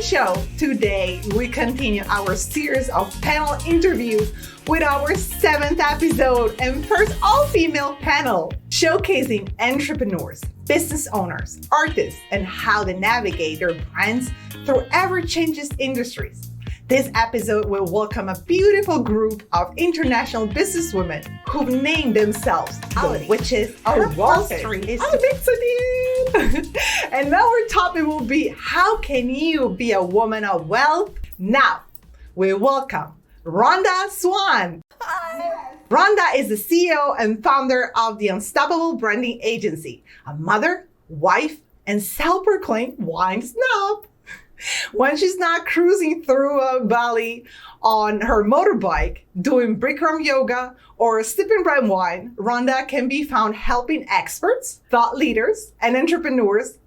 show. Today, we continue our series of panel interviews with our 7th episode and first all-female panel, showcasing entrepreneurs, business owners, artists, and how they navigate their brands through ever-changing industries. This episode will welcome a beautiful group of international businesswomen who've named themselves the witches of Wall Street. And our topic will be, how can you be a woman of wealth? Now, we welcome Rhonda Swan. Hi. Rhonda is the CEO and founder of the Unstoppable Branding Agency, a mother, wife, and self-proclaimed wine snob. When she's not cruising through a valley on her motorbike, doing Bikram yoga, or sipping red wine, Rhonda can be found helping experts, thought leaders, and entrepreneurs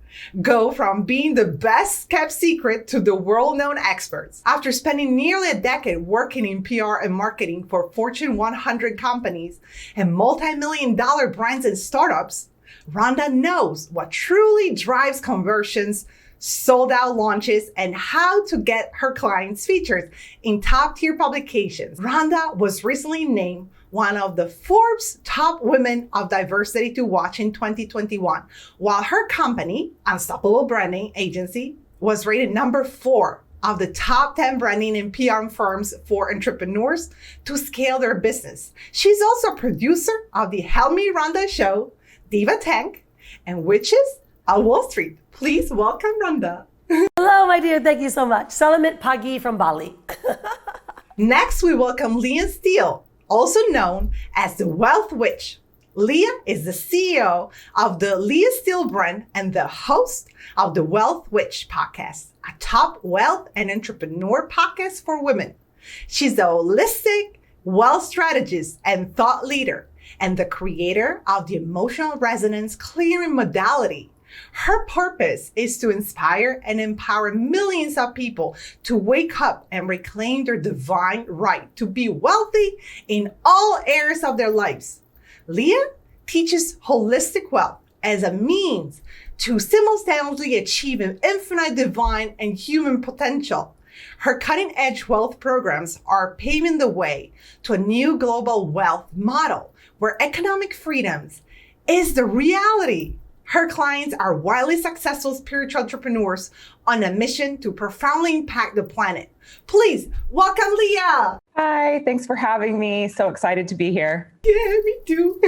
go from being the best kept secret to the world-known experts. After spending nearly a decade working in PR and marketing for Fortune 100 companies and multi-million-dollar brands and startups, Rhonda knows what truly drives conversions, sold out launches, and how to get her clients featured in top tier publications. Rhonda was recently named one of the Forbes top women of diversity to watch in 2021, while her company, Unstoppable Branding Agency, was rated number 4 of the top 10 branding and PR firms for entrepreneurs to scale their business. She's also a producer of the Help Me Rhonda show, Diva Tank, and Witches of Wall Street. Please welcome Rhonda. Hello, my dear. Thank you so much. Salamat pagi from Bali. Next, we welcome Leah Steele, also known as the Wealth Witch. Leah is the CEO of the Leah Steele brand and the host of the Wealth Witch podcast, a top wealth and entrepreneur podcast for women. She's a holistic wealth strategist and thought leader, and the creator of the emotional resonance clearing modality. Her purpose is to inspire and empower millions of people to wake up and reclaim their divine right to be wealthy in all areas of their lives. Leah teaches holistic wealth as a means to simultaneously achieve an infinite divine and human potential. Her cutting-edge wealth programs are paving the way to a new global wealth model where economic freedoms is the reality. Her clients are wildly successful spiritual entrepreneurs on a mission to profoundly impact the planet. Please welcome Leah. Hi, thanks for having me. So excited to be here. Yeah, me too.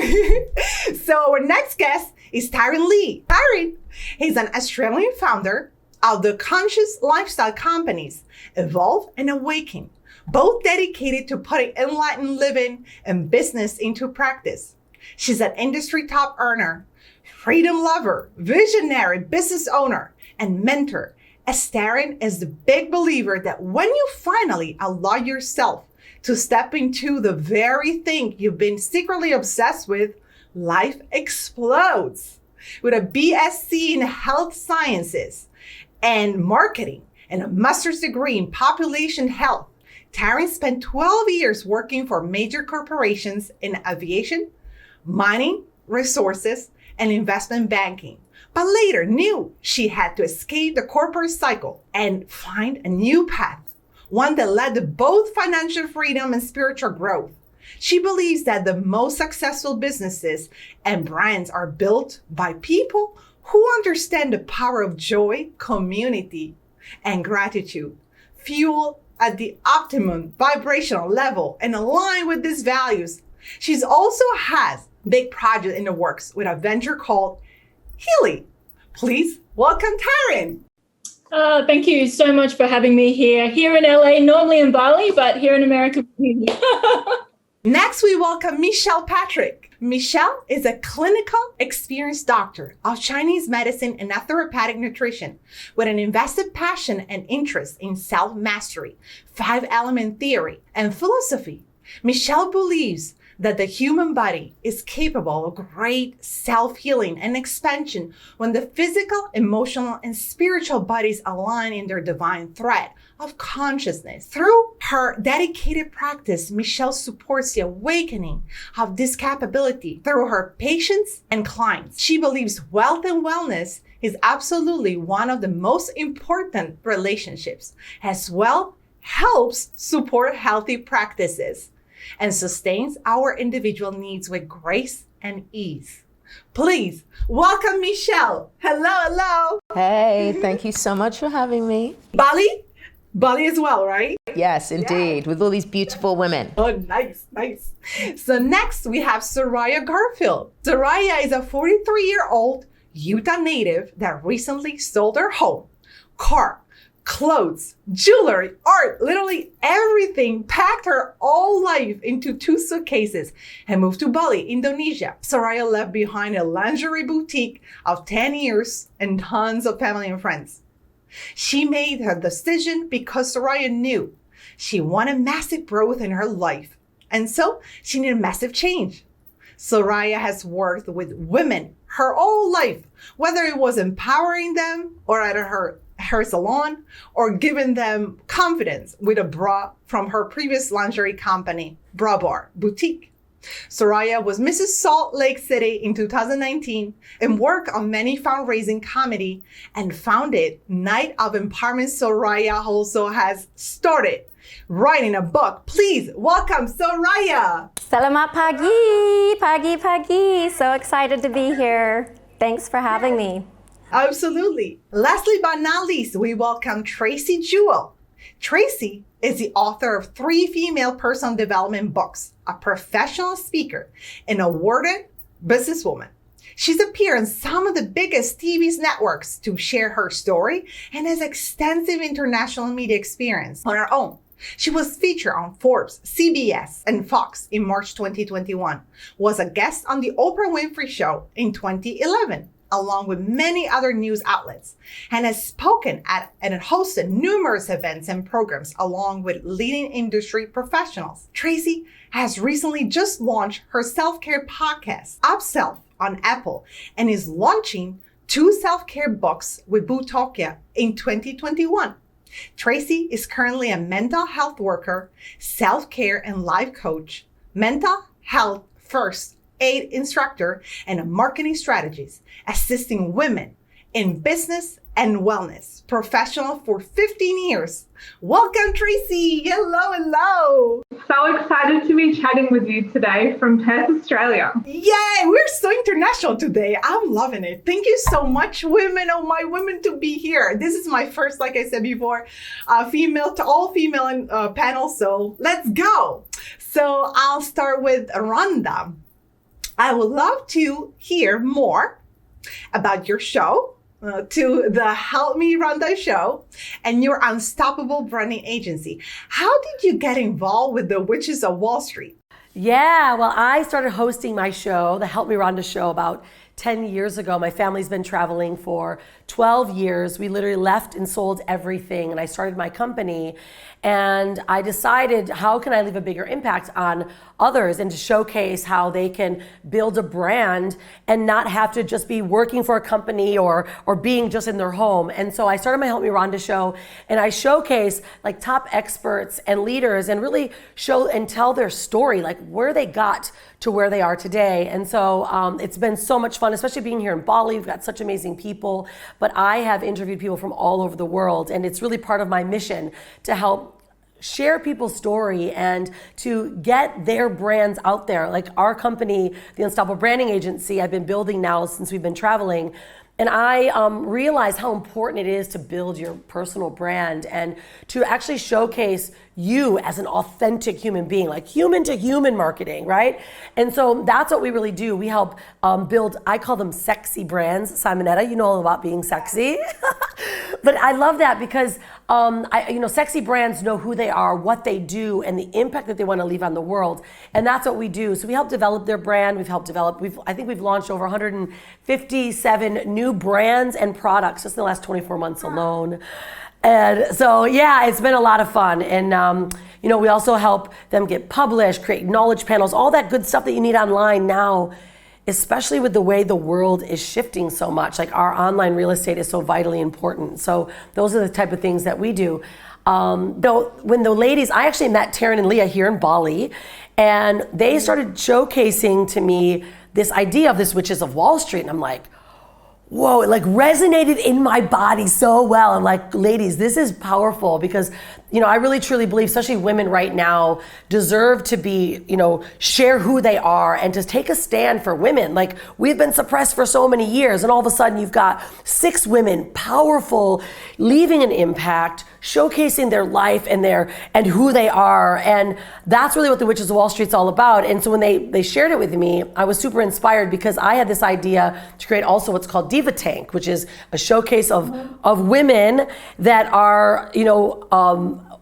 So our next guest is Taryn Lee. Taryn is an Australian founder of the conscious lifestyle companies Evolve and Awaken, both dedicated to putting enlightened living and business into practice. She's an industry top earner, freedom lover, visionary business owner, and mentor. As Taryn is the big believer that when you finally allow yourself to step into the very thing you've been secretly obsessed with, life explodes. With a BSc in health sciences and marketing and a master's degree in population health, Taryn spent 12 years working for major corporations in aviation, mining, resources, and investment banking, but later knew she had to escape the corporate cycle and find a new path, one that led to both financial freedom and spiritual growth. She believes that the most successful businesses and brands are built by people who understand the power of joy, community, and gratitude, fueled at the optimum vibrational level and aligned with these values. She's also has big project in the works with a venture called Healy. Please welcome Taryn. Thank you so much for having me here in LA, normally in Bali, but here in America. Next, we welcome Michelle Patrick. Michelle is a clinical experienced doctor of Chinese medicine and naturopathic nutrition with an invested passion and interest in self-mastery, 5-element theory, and philosophy. Michelle believes that the human body is capable of great self-healing and expansion when the physical, emotional, and spiritual bodies align in their divine thread of consciousness. Through her dedicated practice, Michelle supports the awakening of this capability through her patients and clients. She believes wealth and wellness is absolutely one of the most important relationships, as well helps support healthy practices and sustains our individual needs with grace and ease. Please welcome Michelle. Hello, hello. Hey, thank you so much for having me. Bali? Bali as well, right? Yes, indeed, with all these beautiful women. Oh, nice, nice. So next we have Sariah Garfield. Sariah is a 43-year-old Utah native that recently sold her home, car, clothes, jewelry, art, literally everything, packed her whole life into 2 suitcases and moved to Bali, Indonesia. Sariah left behind a lingerie boutique of 10 years and tons of family and friends. She made her decision because Sariah knew she wanted massive growth in her life. And so she needed massive change. Sariah has worked with women her whole life, whether it was empowering them or at her salon or giving them confidence with a bra from her previous lingerie company, Bra Bar Boutique. Sariah was Mrs. Salt Lake City in 2019 and worked on many fundraising committee and founded Night of Empowerment. Sariah also has started writing a book. Please welcome Sariah. Selamat pagi. So excited to be here. Thanks for having me. Absolutely. Lastly but not least, we welcome Tracy Jewell. Tracy is the author of 3 female personal development books, a professional speaker, and awarded businesswoman. She's appeared on some of the biggest TV networks to share her story and has extensive international media experience on her own. She was featured on Forbes, CBS, and Fox in March 2021, was a guest on the Oprah Winfrey Show in 2011, along with many other news outlets, and has spoken at and hosted numerous events and programs along with leading industry professionals. Tracy has recently just launched her self-care podcast, Upself, on Apple, and is launching 2 self-care books with Bootopia in 2021. Tracy is currently a mental health worker, self-care and life coach, mental health first aid instructor, and a marketing strategist, assisting women in business and wellness professional for 15 years. Welcome, Tracy. Hello, hello. So excited to be chatting with you today from Perth, Australia. Yay, we're so international today. I'm loving it. Thank you so much, women, oh my women, to be here. This is my first, like I said before, female to all female panel. So let's go. So I'll start with Rhonda. I would love to hear more about your show, to the Help Me Rhonda show, and your unstoppable branding agency. How did you get involved with the Witches of Wall Street? Yeah, well, I started hosting my show, the Help Me Rhonda show, about 10 years ago. My family's been traveling for 12 years. We literally left and sold everything, and I started my company. And I decided, how can I leave a bigger impact on others and to showcase how they can build a brand and not have to just be working for a company or being just in their home. And so I started my Help Me Rhonda show, and I showcase like top experts and leaders and really show and tell their story, like where they got to where they are today. And so it's been so much fun, especially being here in Bali. We've got such amazing people, but I have interviewed people from all over the world, and it's really part of my mission to help share people's story and to get their brands out there. Like our company, the Unstoppable Branding Agency, I've been building now since we've been traveling. And I realized how important it is to build your personal brand and to actually showcase you as an authentic human being, like human to human marketing, right? And so that's what we really do. We help build, I call them sexy brands. Simonetta, you know all about being sexy. But I love that because sexy brands know who they are, what they do, and the impact that they want to leave on the world. And that's what we do. So we help develop their brand. I think we've launched over 157 new brands and products just in the last 24 months alone. And so, yeah, it's been a lot of fun. And, we also help them get published, create knowledge panels, all that good stuff that you need online now, especially with the way the world is shifting so much. Like our online real estate is so vitally important. So those are the type of things that we do. When the ladies, I actually met Taryn and Leah here in Bali, and they started showcasing to me this idea of this Witches of Wall Street. And I'm like, whoa, it like resonated in my body so well. I'm like, ladies, this is powerful because, I really truly believe, especially women right now, deserve to be, share who they are and to take a stand for women. Like, we've been suppressed for so many years, and all of a sudden you've got 6 women, powerful, leaving an impact, showcasing their life and who they are. And that's really what the Witches of Wall Street's all about. And so when they shared it with me, I was super inspired because I had this idea to create also what's called Diva Tank, which is a showcase of women that are,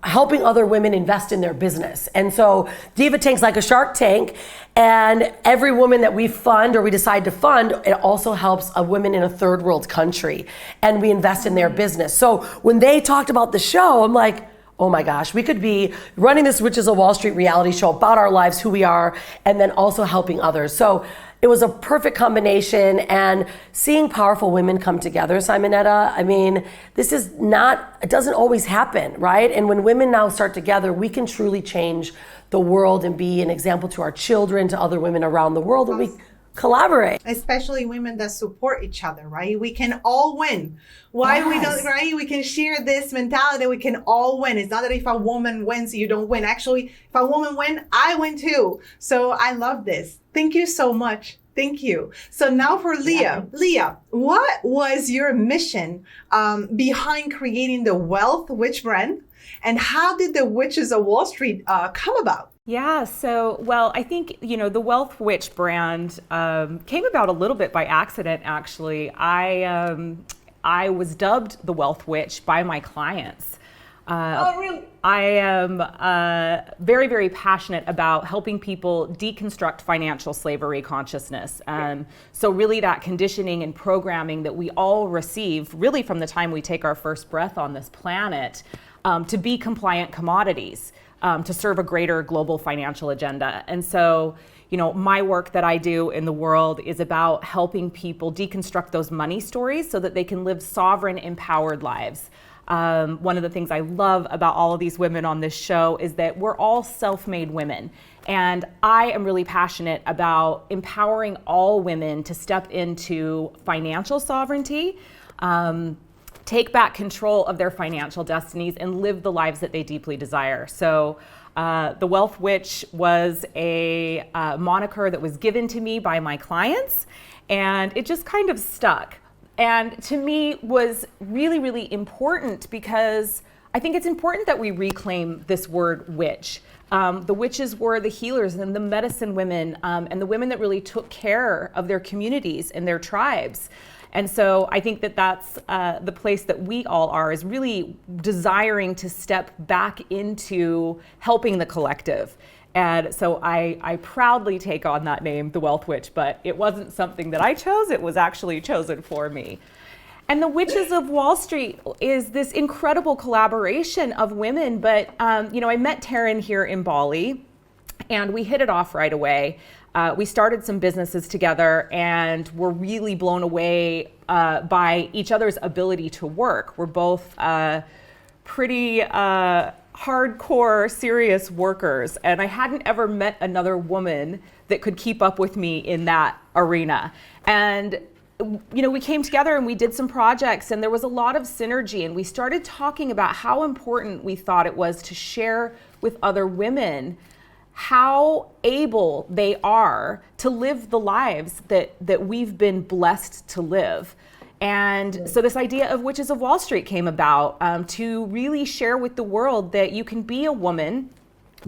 helping other women invest in their business. And so Diva Tank's like a Shark Tank, and every woman that we fund or we decide to fund, it also helps a woman in a third world country, and we invest in their business. So when they talked about the show, I'm like, oh my gosh, we could be running this Witches of Wall Street reality show about our lives, who we are, and then also helping others. So it was a perfect combination, and seeing powerful women come together, Simonetta, I mean, it doesn't always happen, right? And when women now start together, we can truly change the world and be an example to our children, to other women around the world, and we collaborate. Especially women that support each other, right? We can all win. Why we don't, right? We can share this mentality. We can all win. It's not that if a woman wins, you don't win. Actually, if a woman wins, I win too. So I love this. Thank you so much. Thank you. So now for Leah. Leah, what was your mission behind creating the Wealth Witch brand? And how did the Witches of Wall Street come about? Yeah, I think, the Wealth Witch brand came about a little bit by accident, actually. I was dubbed the Wealth Witch by my clients. Oh, really? I am very, very passionate about helping people deconstruct financial slavery consciousness. So really that conditioning and programming that we all receive really from the time we take our first breath on this planet to be compliant commodities. To serve a greater global financial agenda. And so, my work that I do in the world is about helping people deconstruct those money stories so that they can live sovereign, empowered lives. One of the things I love about all of these women on this show is that we're all self-made women. And I am really passionate about empowering all women to step into financial sovereignty, take back control of their financial destinies, and live the lives that they deeply desire. So the Wealth Witch was a moniker that was given to me by my clients, and it just kind of stuck. And to me was really, really important because I think it's important that we reclaim this word witch. The witches were the healers and the medicine women and the women that really took care of their communities and their tribes. And so I think that that's the place that we all are, is really desiring to step back into helping the collective. And so I proudly take on that name, the Wealth Witch, but it wasn't something that I chose, it was actually chosen for me. And the Witches of Wall Street is this incredible collaboration of women, but I met Taryn here in Bali, and we hit it off right away. We started some businesses together and were really blown away by each other's ability to work. We're both pretty hardcore, serious workers, and I hadn't ever met another woman that could keep up with me in that arena. And we came together and we did some projects, and there was a lot of synergy, and we started talking about how important we thought it was to share with other women how able they are to live the lives that we've been blessed to live. And so this idea of Witches of Wall Street came about to really share with the world that you can be a woman,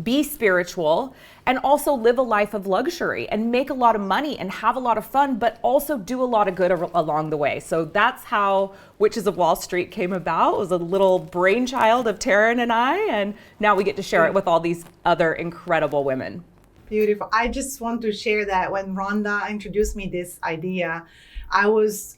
be spiritual, and also live a life of luxury and make a lot of money and have a lot of fun, but also do a lot of good along the way. So that's how Witches of Wall Street came about. It was a little brainchild of Taryn and I, and now we get to share it with all these other incredible women. Beautiful. I just want to share that when Rhonda introduced me this idea, I was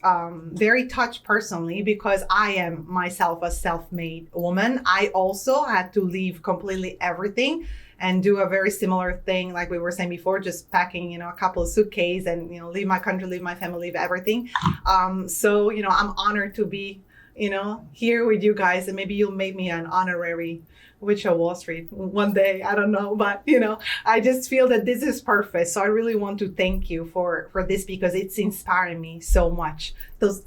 very touched personally because I am myself a self-made woman. I also had to leave completely everything and do a very similar thing, like we were saying before, just packing, a couple of suitcases and, leave my country, leave my family, leave everything. So, I'm honored to be, here with you guys, and maybe you'll make me an honorary Witch of Wall Street one day. I don't know, but I just feel that this is perfect. So I really want to thank you for this because it's inspiring me so much.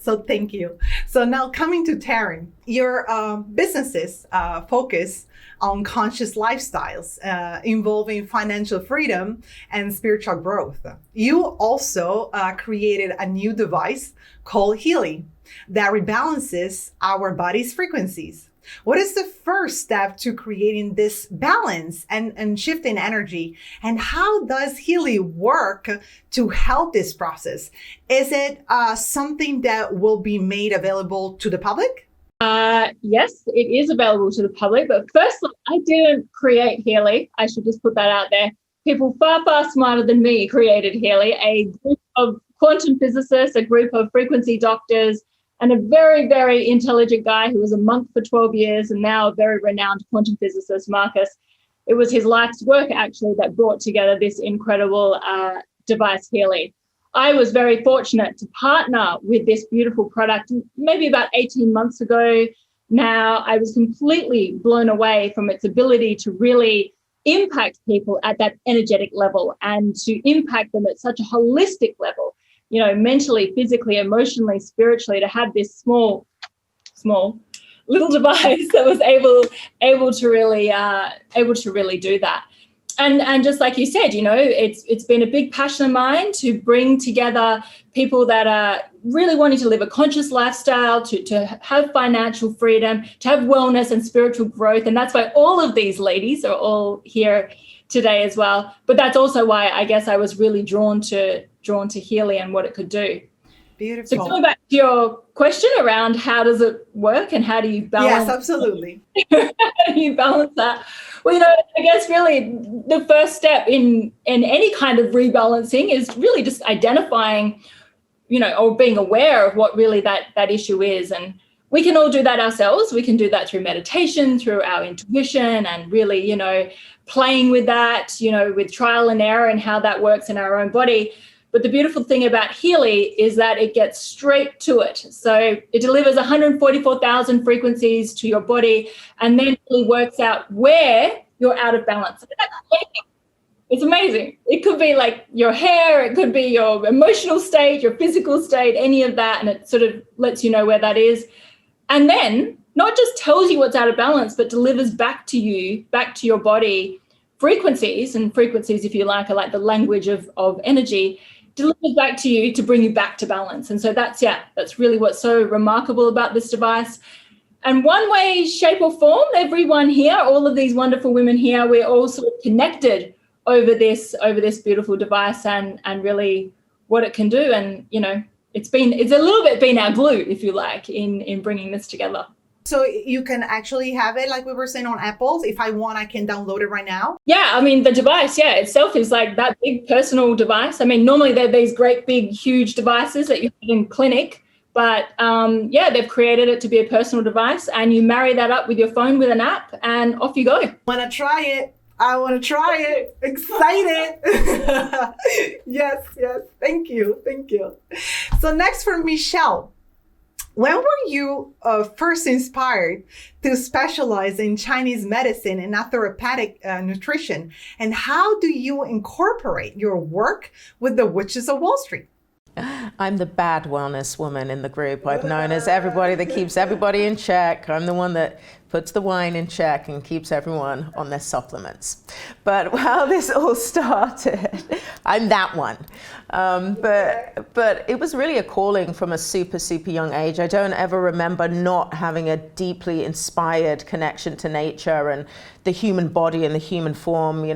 So thank you. So now coming to Taryn, your businesses focus on conscious lifestyles involving financial freedom and spiritual growth. You also created a new device called Healy that rebalances our body's frequencies. What is the first step to creating this balance and shifting energy? And how does Healy work to help this process? Is it something that will be made available to the public? Yes, it is available to the public. But firstly, I didn't create Healy. I should just put that out there. People far, far smarter than me created Healy, a group of quantum physicists, a group of frequency doctors, and a very, very intelligent guy who was a monk for 12 years and now a very renowned quantum physicist, Marcus. It was his life's work, actually, that brought together this incredible device, Healy. I was very fortunate to partner with this beautiful product maybe about 18 months ago. Now, I was completely blown away from its ability to really impact people at that energetic level and to impact them at such a holistic level, mentally, physically, emotionally, spiritually, to have this small little device that was able to really do that. And just like you said, it's been a big passion of mine to bring together people that are really wanting to live a conscious lifestyle, to have financial freedom, to have wellness and spiritual growth. And that's why all of these ladies are all here today as well. But that's also why I guess I was really drawn to Healy and what it could do. Beautiful. So going back to your question around how does it work and how do you balance? Yes, absolutely. How do you balance that? Well, I guess really the first step in any kind of rebalancing is really just identifying, or being aware of what really that issue is. And we can all do that ourselves. We can do that through meditation, through our intuition, and really, playing with that, with trial and error and how that works in our own body. But the beautiful thing about Healy is that it gets straight to it. So it delivers 144,000 frequencies to your body and then really works out where you're out of balance. It's amazing. It could be like your hair, it could be your emotional state, your physical state, any of that. And it sort of lets you know where that is. And then not just tells you what's out of balance, but delivers back to you, back to your body, frequencies, and frequencies, if you like, are like the language of energy, delivers back to you to bring you back to balance. And so that's really what's so remarkable about this device. And one way, shape or form, everyone here, all of these wonderful women here, we're all sort of connected over this beautiful device and really what it can do. And, it's a little bit been our glue, if you like, in bringing this together. So you can actually have it, like we were saying, on Apples. If I want, I can download it right now. Yeah, I mean, the device, itself is like that big personal device. I mean, normally they're these great, big, huge devices that you have in clinic. But they've created it to be a personal device, and you marry that up with your phone with an app, and off you go. I want to try it. Excited. Yes. Thank you. So next for Michelle. When were you first inspired to specialize in Chinese medicine and naturopathic nutrition? And how do you incorporate your work with the Witches of Wall Street? I'm the bad wellness woman in the group. I've known as everybody that keeps everybody in check. I'm the one that puts the wine in check and keeps everyone on their supplements. But how this all started, I'm that one. But it was really a calling from a super, super young age. I don't ever remember not having a deeply inspired connection to nature and the human body and the human form.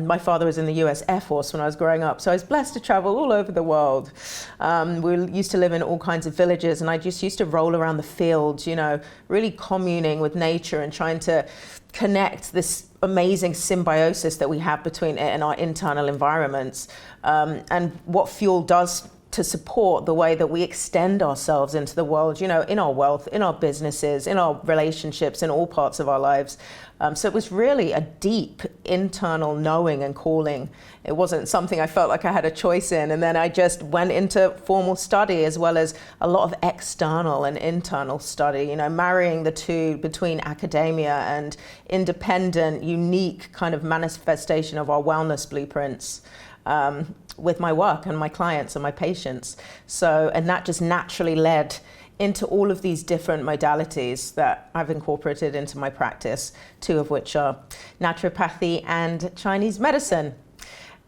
My father was in the US Air Force when I was growing up, so I was blessed to travel all over the world. We used to live in all kinds of villages, and I just used to roll around the fields, really communing with nature and trying to connect this amazing symbiosis that we have between it and our internal environments. And what fuel does to support the way that we extend ourselves into the world, you know, in our wealth, in our businesses, in our relationships, in all parts of our lives. So it was really a deep internal knowing and calling. It wasn't something I felt like I had a choice in. And then I just went into formal study, as well as a lot of external and internal study, you know, marrying the two between academia and independent, unique kind of manifestation of our wellness blueprints. With my work and my clients and my patients. So, and that just naturally led into all of these different modalities that I've incorporated into my practice, two of which are naturopathy and Chinese medicine.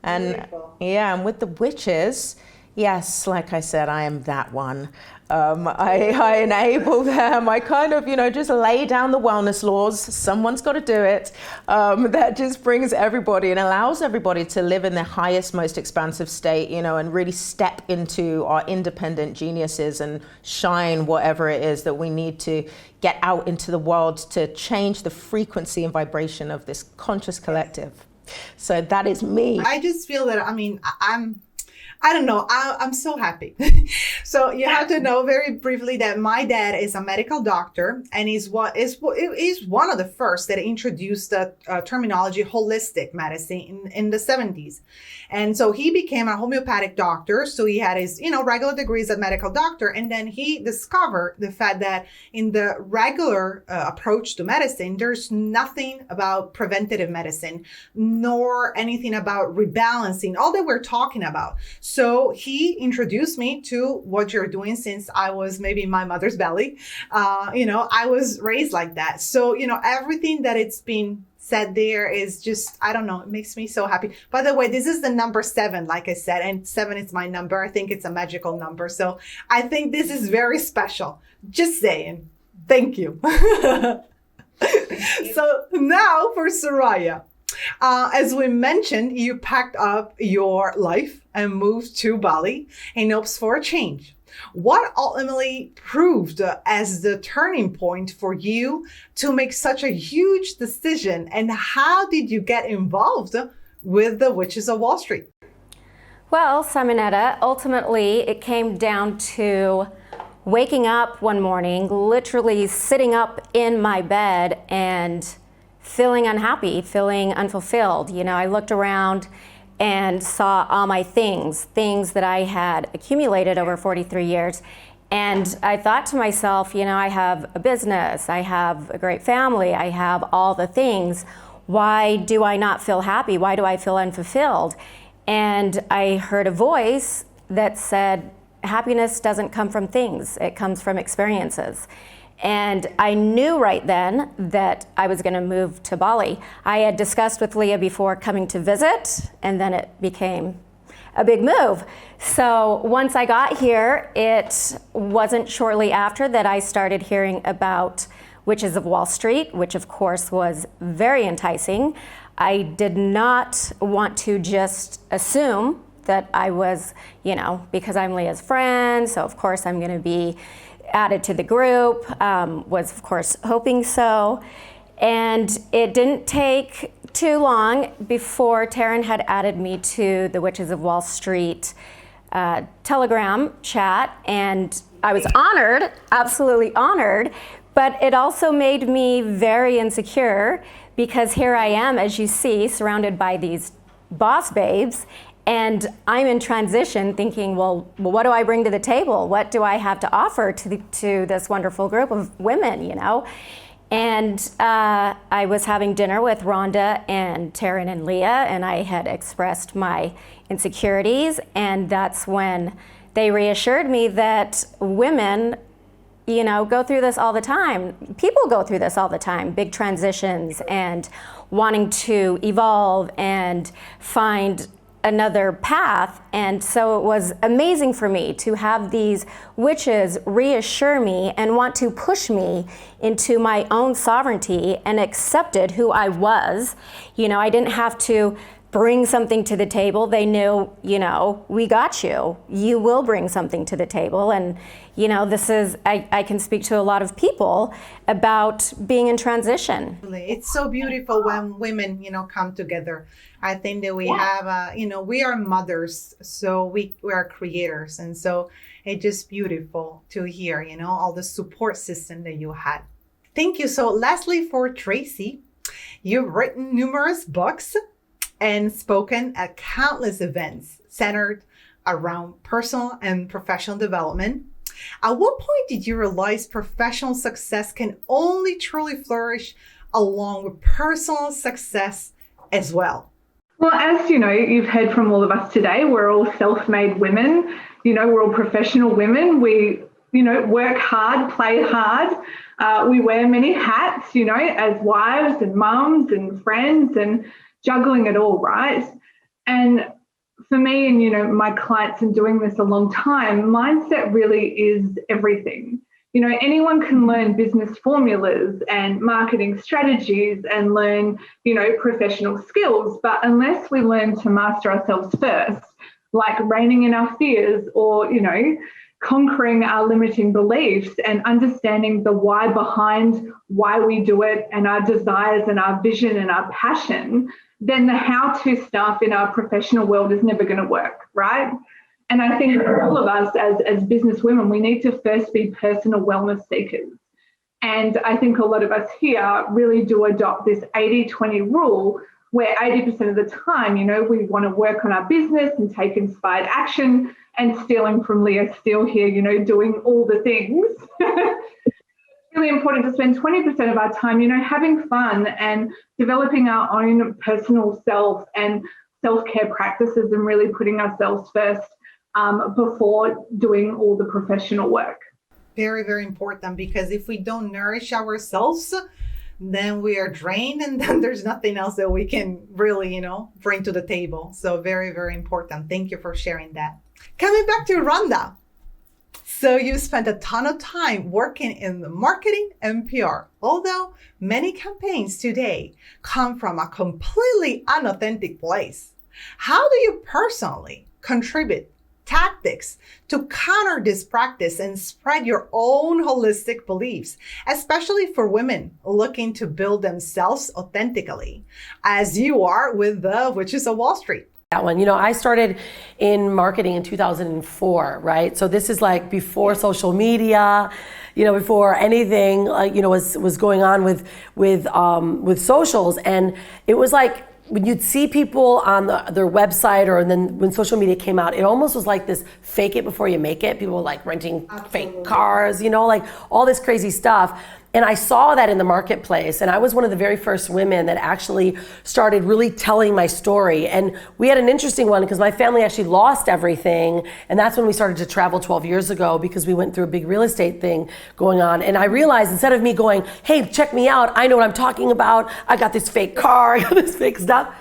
And beautiful. Yeah, and with the witches, yes, like I said, I am that one. I enable them. I kind of, you know, just lay down the wellness laws. Someone's got to do it. That just brings everybody and allows everybody to live in their highest, most expansive state, you know, and really step into our independent geniuses and shine whatever it is that we need to get out into the world to change the frequency and vibration of this conscious collective. So that is me. I just feel that, I mean, I don't know. I'm so happy. So you have to know very briefly that my dad is a medical doctor, and he's one of the first that introduced the terminology holistic medicine in the 70s. And so he became a homeopathic doctor. So he had his, you know, regular degrees as medical doctor. And then he discovered the fact that in the regular approach to medicine, there's nothing about preventative medicine, nor anything about rebalancing, all that we're talking about. So he introduced me to what you're doing since I was maybe in my mother's belly. You know, I was raised like that. So, you know, everything that it's been said there is just, I don't know, it makes me so happy. By the way, this is the number 7, like I said, and 7 is my number. I think it's a magical number. So I think this is very special. Just saying. Thank you. So now for Sariah. As we mentioned, you packed up your life and moved to Bali in hopes for a change. What ultimately proved as the turning point for you to make such a huge decision, and how did you get involved with the Witches of Wall Street? Well, Simonetta, ultimately it came down to waking up one morning, literally sitting up in my bed and feeling unhappy, feeling unfulfilled. You know, I looked around and saw all my things that I had accumulated over 43 years. And I thought to myself, you know, I have a business, I have a great family, I have all the things. Why do I not feel happy? Why do I feel unfulfilled? And I heard a voice that said, happiness doesn't come from things, it comes from experiences. And I knew right then that I was going to move to Bali. I had discussed with Leah before coming to visit, and then it became a big move. So once I got here, it wasn't shortly after that I started hearing about Witches of Wall Street, which of course was very enticing. I did not want to just assume that I was, you know, because I'm Leah's friend, so of course I'm going to be added to the group, was of course hoping so. And it didn't take too long before Taryn had added me to the Witches of Wall Street Telegram chat, and I was honored, absolutely honored, but it also made me very insecure because here I am, as you see, surrounded by these boss babes, and I'm in transition thinking, well, what do I bring to the table? What do I have to offer to this wonderful group of women, you know? And I was having dinner with Rhonda and Taryn and Leah, and I had expressed my insecurities, and that's when they reassured me that women, you know, go through this all the time. People go through this all the time, big transitions and wanting to evolve and find another path. And so it was amazing for me to have these witches reassure me and want to push me into my own sovereignty and accepted who I was. You know, I didn't have to bring something to the table. They knew, we got you. You will bring something to the table. And, this is, I can speak to a lot of people about being in transition. It's so beautiful when women, come together. I think that we have, we are mothers, so we are creators. And so it's just beautiful to hear, all the support system that you had. Thank you. So lastly, for Tracy, you've written numerous books and spoken at countless events centered around personal and professional development. At what point did you realize professional success can only truly flourish along with personal success as well? Well, as you've heard from all of us today, we're all self-made women. We're all professional women. We, work hard, play hard. We wear many hats, as wives and mums and friends and juggling it all, right? And for me and, my clients in doing this a long time, mindset really is everything. Anyone can learn business formulas and marketing strategies and learn, professional skills. But unless we learn to master ourselves first, like reining in our fears or, conquering our limiting beliefs and understanding the why behind why we do it and our desires and our vision and our passion, then the how-to stuff in our professional world is never going to work, right? And I think for all of us as business women, we need to first be personal wellness seekers. And I think a lot of us here really do adopt this 80-20 rule where 80% of the time, we want to work on our business and take inspired action, and stealing from Leah Steele here, doing all the things. It's really important to spend 20% of our time, having fun and developing our own personal self and self-care practices and really putting ourselves first before doing all the professional work. Very, very important, because if we don't nourish ourselves, then we are drained, and then there's nothing else that we can really, bring to the table. So very, very important. Thank you for sharing that. Coming back to Rhonda. So you spent a ton of time working in the marketing and PR, although many campaigns today come from a completely unauthentic place. How do you personally contribute tactics to counter this practice and spread your own holistic beliefs, especially for women looking to build themselves authentically, as you are with the Witches of Wall Street? That one, I started in marketing in 2004, right? So this is like before social media, before anything, was going on with socials, and it was like, when you'd see people on their website, or then when social media came out, it almost was like this fake it before you make it. People were like renting fake cars, like all this crazy stuff. And I saw that in the marketplace. And I was one of the very first women that actually started really telling my story. And we had an interesting one because my family actually lost everything. And that's when we started to travel 12 years ago, because we went through a big real estate thing going on. And I realized, instead of me going, hey, check me out, I know what I'm talking about, I got this fake car, I got this fake stuff,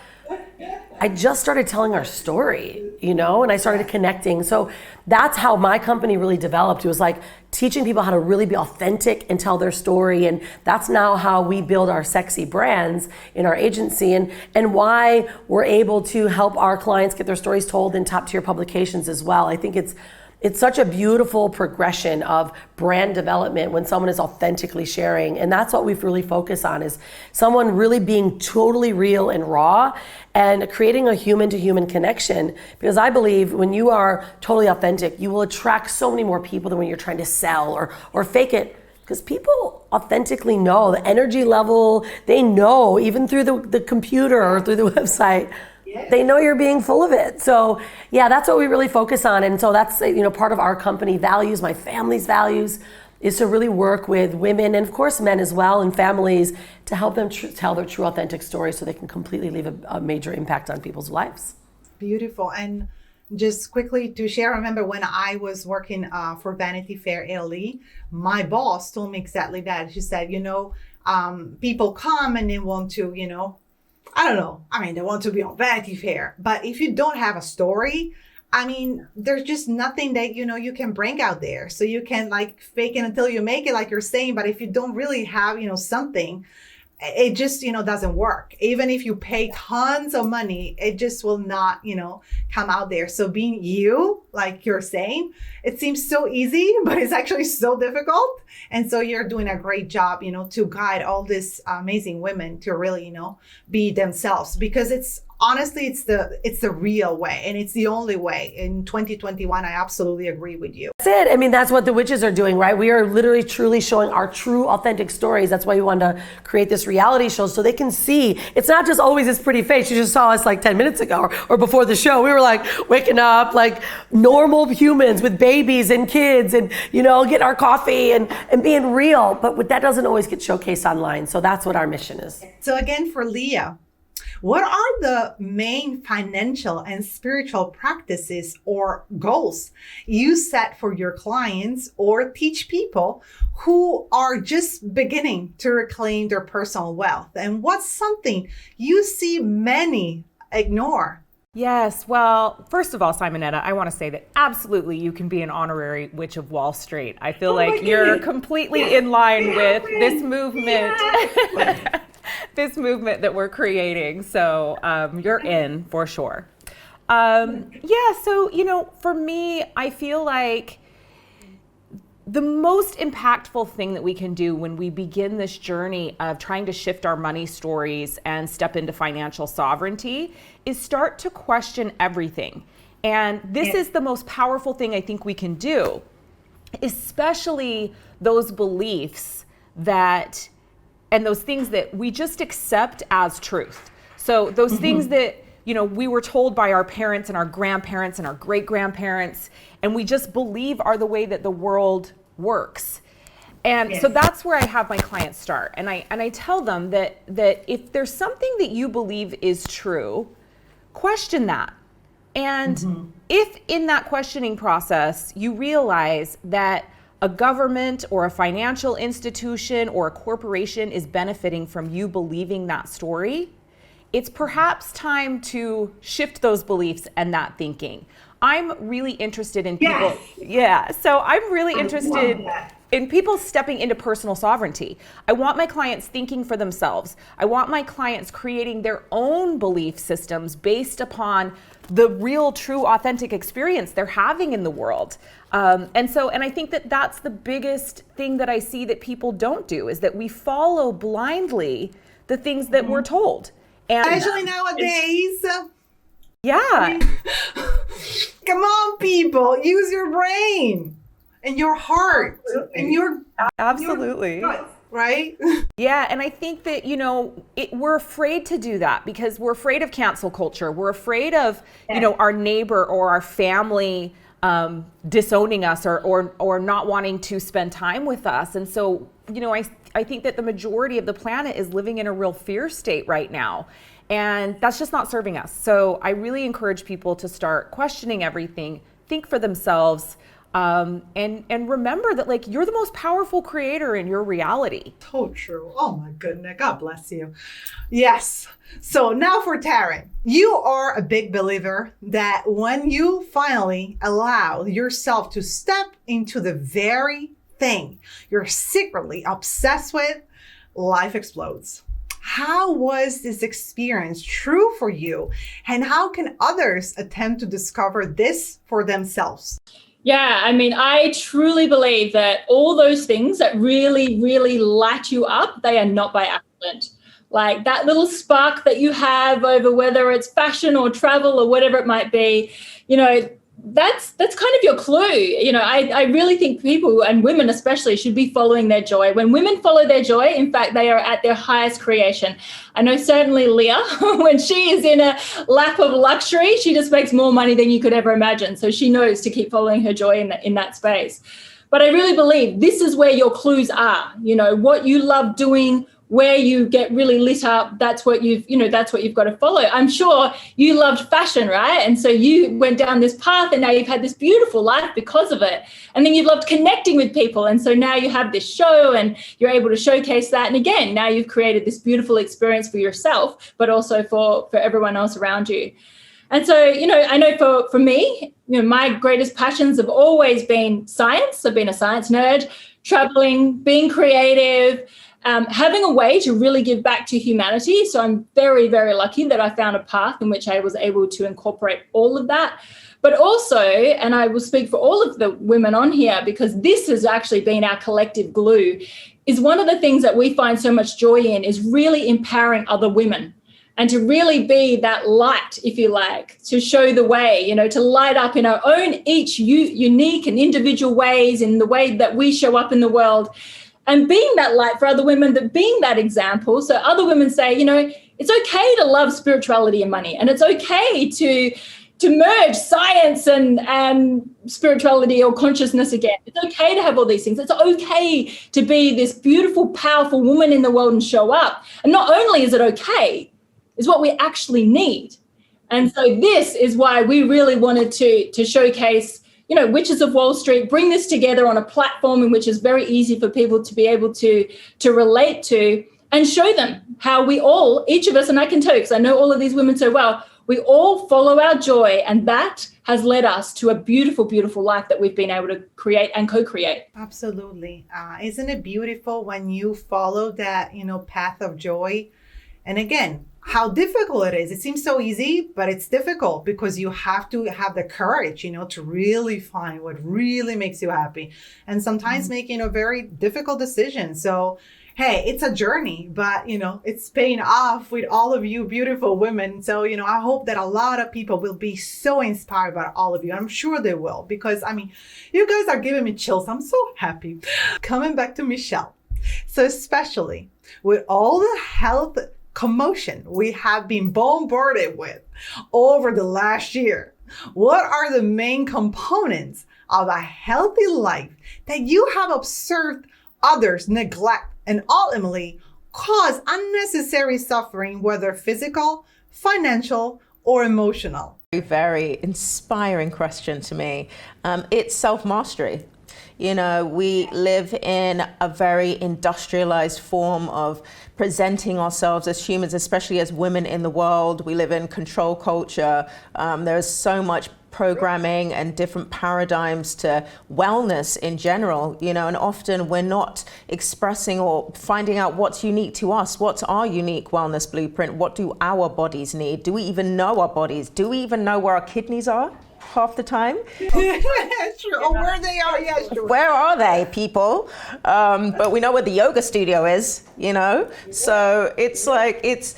I just started telling our story, and I started connecting. So that's how my company really developed. It was like teaching people how to really be authentic and tell their story. And that's now how we build our sexy brands in our agency, and why we're able to help our clients get their stories told in top tier publications as well. I think it's such a beautiful progression of brand development when someone is authentically sharing. And that's what we've really focused on, is someone really being totally real and raw and creating a human to human connection. Because I believe when you are totally authentic, you will attract so many more people than when you're trying to sell or fake it. Because people authentically know the energy level, they know even through the computer or through the website, they know you're being full of it. So yeah, that's what we really focus on. And so that's, part of our company values, my family's values, is to really work with women, and of course men as well, and families, to help them tell their true authentic stories so they can completely leave a major impact on people's lives. Beautiful. And just quickly to share, I remember when I was working for Vanity Fair Italy, my boss told me exactly that. She said, people come and they want to, they want to be on Vanity Fair. But if you don't have a story, there's just nothing that, you can bring out there. So you can fake it until you make it, like you're saying. But if you don't really have, something, it just, doesn't work. Even if you pay tons of money, it just will not, come out there. So being you, like you're saying, it seems so easy, but it's actually so difficult. And so you're doing a great job, to guide all these amazing women to really, be themselves, because honestly, it's the real way, and it's the only way. In 2021, I absolutely agree with you. That's it. I mean, that's what the witches are doing, right? We are literally truly showing our true authentic stories. That's why we wanted to create this reality show, so they can see it's not just always this pretty face. You just saw us like 10 minutes ago or before the show. We were like waking up like normal humans with babies and kids and, getting our coffee and being real. But that doesn't always get showcased online. So that's what our mission is. So again, for Leah, what are the main financial and spiritual practices or goals you set for your clients or teach people who are just beginning to reclaim their personal wealth? And what's something you see many ignore? Yes. Well, first of all, Simonetta, I want to say that absolutely you can be an honorary witch of Wall Street. I feel like you're completely in line with this movement. This movement that we're creating. So you're in for sure. So, for me, I feel like the most impactful thing that we can do when we begin this journey of trying to shift our money stories and step into financial sovereignty is start to question everything. And this is the most powerful thing I think we can do, especially those beliefs and those things that we just accept as truth. So those things that, we were told by our parents and our grandparents and our great-grandparents, and we just believe are the way that the world works. And so that's where I have my clients start. And I tell them that if there's something that you believe is true, question that. And if in that questioning process, you realize that a government or a financial institution or a corporation is benefiting from you believing that story, it's perhaps time to shift those beliefs and that thinking. I'm really interested in people. So I'm really interested in people stepping into personal sovereignty. I want my clients thinking for themselves. I want my clients creating their own belief systems based upon the real, true, authentic experience they're having in the world. And I think that that's the biggest thing that I see that people don't do, is that we follow blindly the things that we're told. And especially nowadays. Yeah. Come on, people, use your brain and your heart and your absolutely your, right? Yeah, and I think that we're afraid to do that because we're afraid of cancel culture. We're afraid of our neighbor or our family disowning us or not wanting to spend time with us. And so I think that the majority of the planet is living in a real fear state right now. And that's just not serving us. So I really encourage people to start questioning everything, think for themselves, and remember that you're the most powerful creator in your reality. So true. Oh my goodness. God bless you. Yes. So now for Taryn, you are a big believer that when you finally allow yourself to step into the very thing you're secretly obsessed with, life explodes. How was this experience true for you? And how can others attempt to discover this for themselves? Yeah, I truly believe that all those things that really, really light you up, they are not by accident. Like that little spark that you have over whether it's fashion or travel or whatever it might be, that's kind of your clue. I really think people, and women especially, should be following their joy. When women follow their joy, in fact, they are at their highest creation. I know certainly Leah, when she is in a lap of luxury, she just makes more money than you could ever imagine. So she knows to keep following her joy in that space. But I really believe this is where your clues are. What you love doing, where you get really lit up, that's what you've got to follow. I'm sure you loved fashion, right? And so you went down this path and now you've had this beautiful life because of it. And then you've loved connecting with people. And so now you have this show and you're able to showcase that. And again, now you've created this beautiful experience for yourself, but also for everyone else around you. And so, I know for me, my greatest passions have always been science. I've been a science nerd, traveling, being creative, having a way to really give back to humanity. So I'm very, very lucky that I found a path in which I was able to incorporate all of that. But also, and I will speak for all of the women on here, because this has actually been our collective glue, is one of the things that we find so much joy in is really empowering other women and to really be that light, if you like, to show the way, you know, to light up in our own each unique and individual ways in the way that we show up in the world. And being that light for other women, that being that example. So other women say, you know, it's okay to love spirituality and money, and it's okay to merge science and spirituality or consciousness again. It's okay to have all these things. It's okay to be this beautiful, powerful woman in the world and show up. And not only is it okay, it's what we actually need. And so this is why we really wanted to showcase, you know, Witches of Wall Street, bring this together on a platform in which is very easy for people to be able to relate to, and show them how we all, each of us, and I can tell you because I know all of these women so well, we all follow our joy, and that has led us to a beautiful, beautiful life that we've been able to create and co-create. Absolutely. Isn't it beautiful when you follow that, you know, path of joy? And again, how difficult it is. It seems so easy, but it's difficult because you have to have the courage, you know, to really find what really makes you happy. And sometimes making a very difficult decision. So, hey, it's a journey, but, you know, it's paying off with all of you beautiful women. So, you know, I hope that a lot of people will be so inspired by all of you. I'm sure they will, because, I mean, you guys are giving me chills. I'm so happy. Coming back to Michelle. So especially with all the health commotion we have been bombarded with over the last year, what are the main components of a healthy life that you have observed others neglect and ultimately cause unnecessary suffering, whether physical, financial, or emotional? Very inspiring question to me. It's self-mastery. You know, we live in a very industrialized form of presenting ourselves as humans, especially as women in the world. We live in control culture. There's so much programming and different paradigms to wellness in general, you know, and often we're not expressing or finding out what's unique to us. What's our unique wellness blueprint? What do our bodies need? Do we even know our bodies? Do we even know where our kidneys are half the time? True. Or where they are, yes. True. Where are they, people? But we know where the yoga studio is, you know? So it's like, it's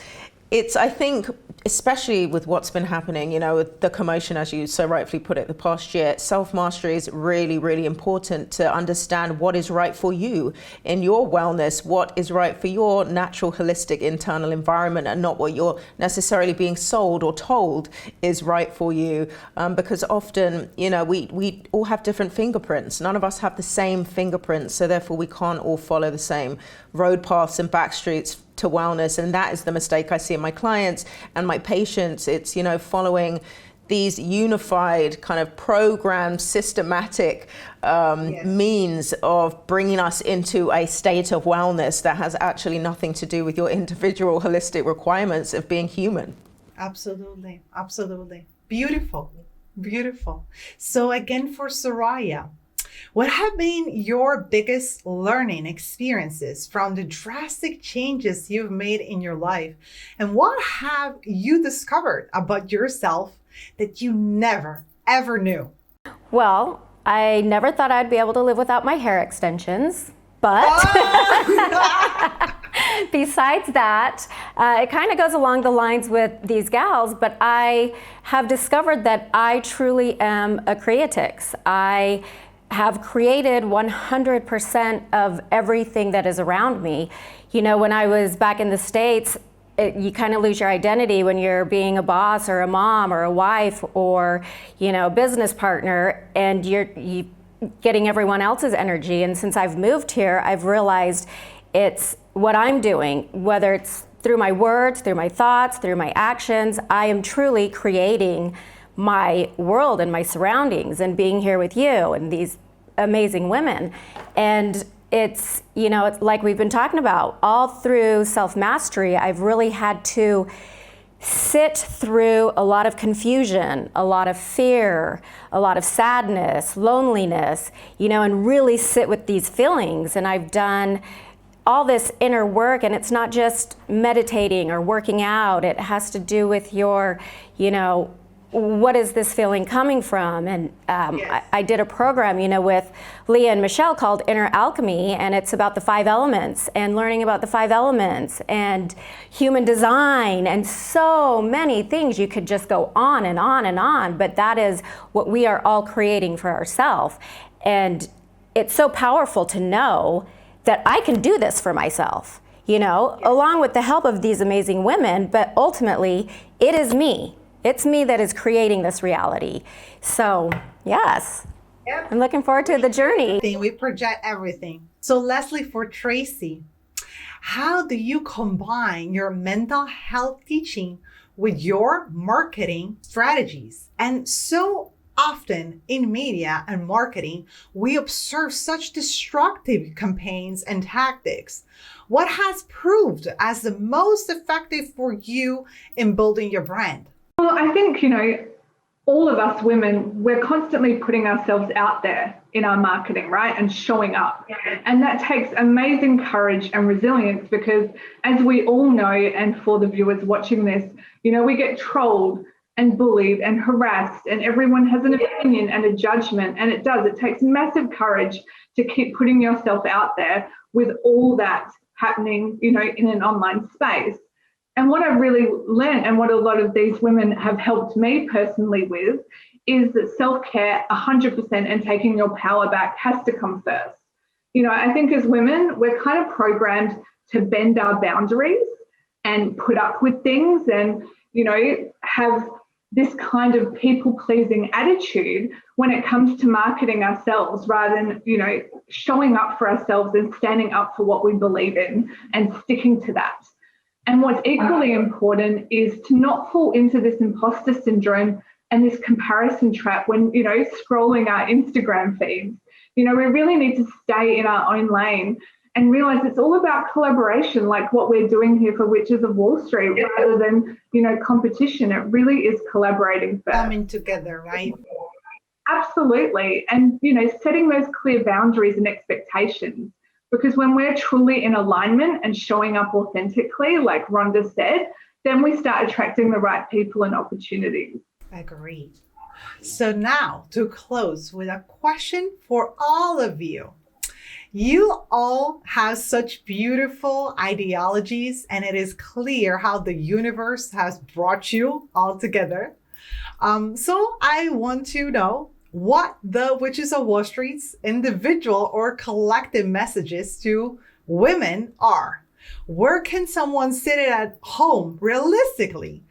I think, especially with what's been happening, you know, with the commotion, as you so rightfully put it, the past year, self-mastery is really, really important to understand what is right for you in your wellness, what is right for your natural, holistic, internal environment, and not what you're necessarily being sold or told is right for you. Because often, you know, we all have different fingerprints. None of us have the same fingerprints, so therefore we can't all follow the same road paths and back streets to wellness. And that is the mistake I see in my clients and my patients. It's, you know, following these unified kind of programmed, systematic means of bringing us into a state of wellness that has actually nothing to do with your individual holistic requirements of being human. Absolutely. Absolutely. Beautiful. Beautiful. So again, for Sariah, what have been your biggest learning experiences from the drastic changes you've made in your life? And what have you discovered about yourself that you never, ever knew? Well, I never thought I'd be able to live without my hair extensions, but besides that, it kind of goes along the lines with these gals, but I have discovered that I truly am a creatix. I have created 100% of everything that is around me. You know, when I was back in the States, you kind of lose your identity when you're being a boss or a mom or a wife or, you know, business partner, and you're getting everyone else's energy. And since I've moved here, I've realized it's what I'm doing, whether it's through my words, through my thoughts, through my actions, I am truly creating my world and my surroundings and being here with you and these amazing women. And it's, you know, it's like we've been talking about, all through self-mastery, I've really had to sit through a lot of confusion, a lot of fear, a lot of sadness, loneliness, you know, and really sit with these feelings. And I've done all this inner work, and it's not just meditating or working out. It has to do with your, what is this feeling coming from? And I did a program, with Leah and Michelle called Inner Alchemy, and it's about the 5 elements and learning about the 5 elements and human design and so many things. You could just go on and on and on, but that is what we are all creating for ourselves. And it's so powerful to know that I can do this for myself, along with the help of these amazing women, but ultimately it is me. It's me that is creating this reality. So, yes, I'm looking forward to the journey. We project everything. So, Leslie, for Tracy, how do you combine your mental health teaching with your marketing strategies? And so often in media and marketing, we observe such destructive campaigns and tactics. What has proved as the most effective for you in building your brand? Well, I think, all of us women, we're constantly putting ourselves out there in our marketing, right? And showing up. Yeah. And that takes amazing courage and resilience because, as we all know, and for the viewers watching this, we get trolled and bullied and harassed, and everyone has an opinion and a judgment. And it takes massive courage to keep putting yourself out there with all that happening, in an online space. And what I've really learned, and what a lot of these women have helped me personally with, is that self-care 100% and taking your power back has to come first. I think as women, we're kind of programmed to bend our boundaries and put up with things and, have this kind of people-pleasing attitude when it comes to marketing ourselves rather than, showing up for ourselves and standing up for what we believe in and sticking to that. And what's equally important is to not fall into this imposter syndrome and this comparison trap when, scrolling our Instagram feeds. We really need to stay in our own lane and realize it's all about collaboration, like what we're doing here for Witches of Wall Street, rather than, competition. It really is collaborating first. Coming together, right? Absolutely. And, setting those clear boundaries and expectations. Because when we're truly in alignment and showing up authentically, like Rhonda said, then we start attracting the right people and opportunities. Agreed. So now to close with a question for all of you. You all have such beautiful ideologies, and it is clear how the universe has brought you all together. So I want to know what the Witches of Wall Street's individual or collective messages to women are. Where can someone sitting at home realistically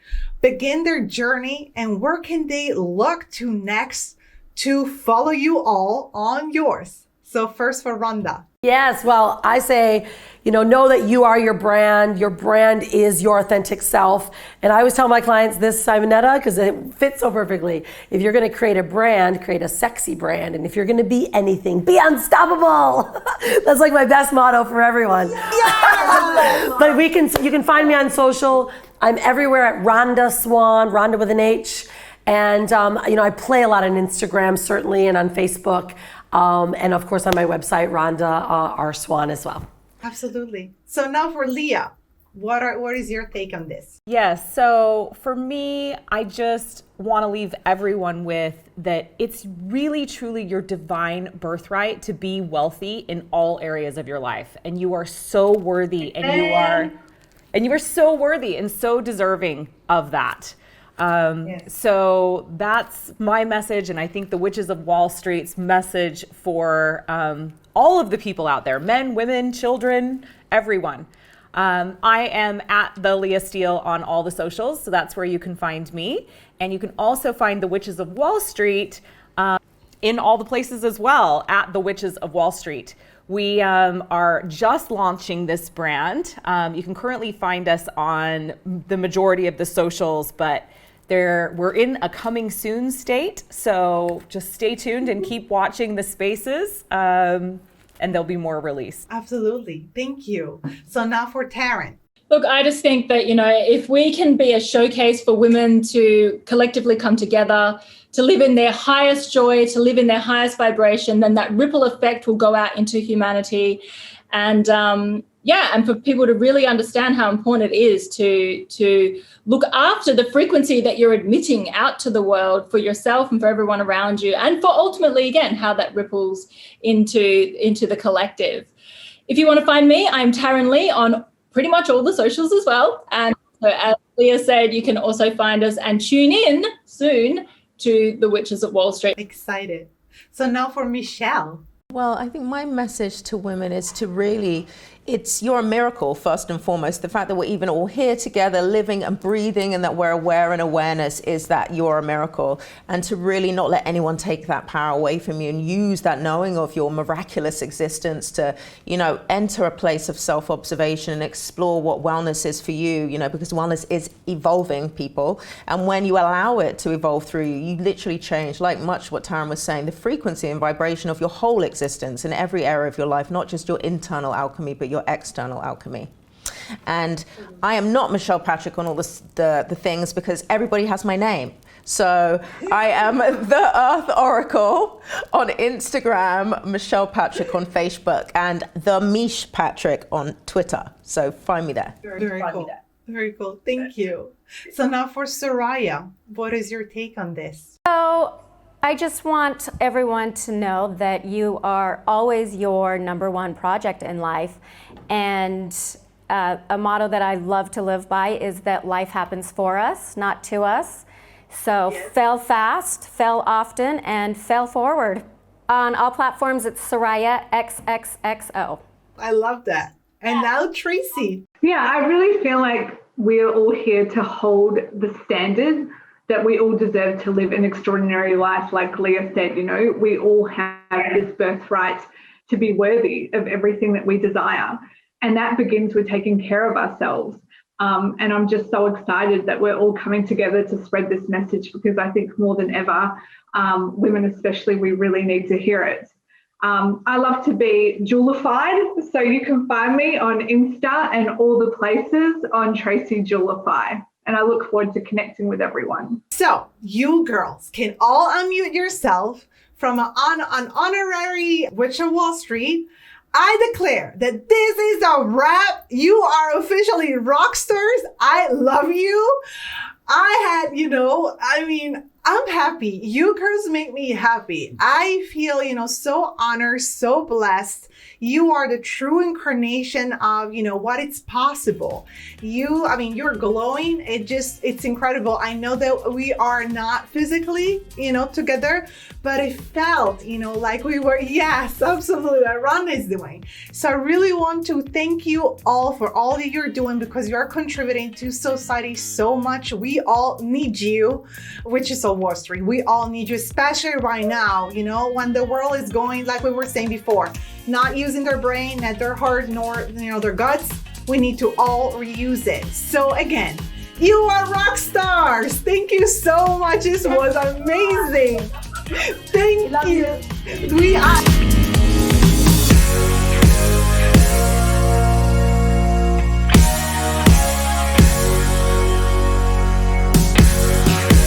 begin their journey, and where can they look to next to follow you all on yours? So first for Rhonda. Yes, well, I say, know that you are your brand. Your brand is your authentic self. And I always tell my clients this, Simonetta, because it fits so perfectly. If you're going to create a brand, create a sexy brand. And if you're going to be anything, be unstoppable. That's like my best motto for everyone. Yeah! But you can find me on social. I'm everywhere at Rhonda Swan, Rhonda with an H. And, I play a lot on Instagram, certainly, and on Facebook. And of course on my website, Rhonda R. Swan as well. Absolutely. So now for Leah, what is your take on this? Yes. So for me, I just want to leave everyone with that it's really, truly your divine birthright to be wealthy in all areas of your life. And you are so worthy, and you are so worthy and so deserving of that. Yes. So that's my message, and I think the Witches of Wall Street's message for all of the people out there, men, women, children, everyone. I am at the Leah Steele on all the socials, so that's where you can find me. And you can also find the Witches of Wall Street in all the places as well, at the Witches of Wall Street. We are just launching this brand. You can currently find us on the majority of the socials, but we're in a coming soon state, so just stay tuned and keep watching the spaces, and there'll be more released. Absolutely. Thank you. So now for Taryn. Look, I just think that, if we can be a showcase for women to collectively come together, to live in their highest joy, to live in their highest vibration, then that ripple effect will go out into humanity. And, and for people to really understand how important it is to look after the frequency that you're admitting out to the world for yourself and for everyone around you, and for ultimately, again, how that ripples into the collective. If you want to find me, I'm Taryn Lee on pretty much all the socials as well. And so as Leah said, you can also find us and tune in soon to The Witches of Wall Street. Excited. So now for Michelle. Well, I think my message to women is to really, you're a miracle, first and foremost. The fact that we're even all here together, living and breathing, and that we're aware and awareness is that you're a miracle. And to really not let anyone take that power away from you, and use that knowing of your miraculous existence to, enter a place of self-observation and explore what wellness is for you, because wellness is evolving, people. And when you allow it to evolve through you, you literally change, like much what Taryn was saying, the frequency and vibration of your whole existence in every area of your life, not just your internal alchemy, but your external alchemy. And I am not Michelle Patrick on all the things, because everybody has my name. So I am the Earth Oracle on Instagram, Michelle Patrick on Facebook, and the Mish Patrick on Twitter. So find me there. Very cool. Very cool. Thank you. So now for Sariah, what is your take on this? So I just want everyone to know that you are always your number one project in life. And a motto that I love to live by is that life happens for us, not to us. So fail fast, fail often, and fail forward. On all platforms, it's Sariah XXXO. I love that. And now Tracy. Yeah, I really feel like we're all here to hold the standard that we all deserve to live an extraordinary life. Like Leah said, we all have this birthright to be worthy of everything that we desire. And that begins with taking care of ourselves. And I'm just so excited that we're all coming together to spread this message, because I think more than ever, women especially, we really need to hear it. I love to be jewelified, so you can find me on Insta and all the places on Tracy Jewellify. And I look forward to connecting with everyone. So you girls can all unmute yourself from an honorary Witch of Wall Street. I declare that this is a wrap. You are officially rock stars. I love you. I'm happy. You girls make me happy. I feel, so honored, so blessed. You are the true incarnation of, what it's possible. You're glowing. It's incredible. I know that we are not physically, together, but it felt, like we were. Yes, absolutely. Rhonda is doing. So I really want to thank you all for all that you're doing, because you're contributing to society so much. We all need you, which is a Wall Street. We all need you, especially right now, when the world is going, like we were saying before, not using their brain, not their heart, nor, their guts. We need to all reuse it. So again, you are rock stars. Thank you so much. This was amazing. Thank you. We are.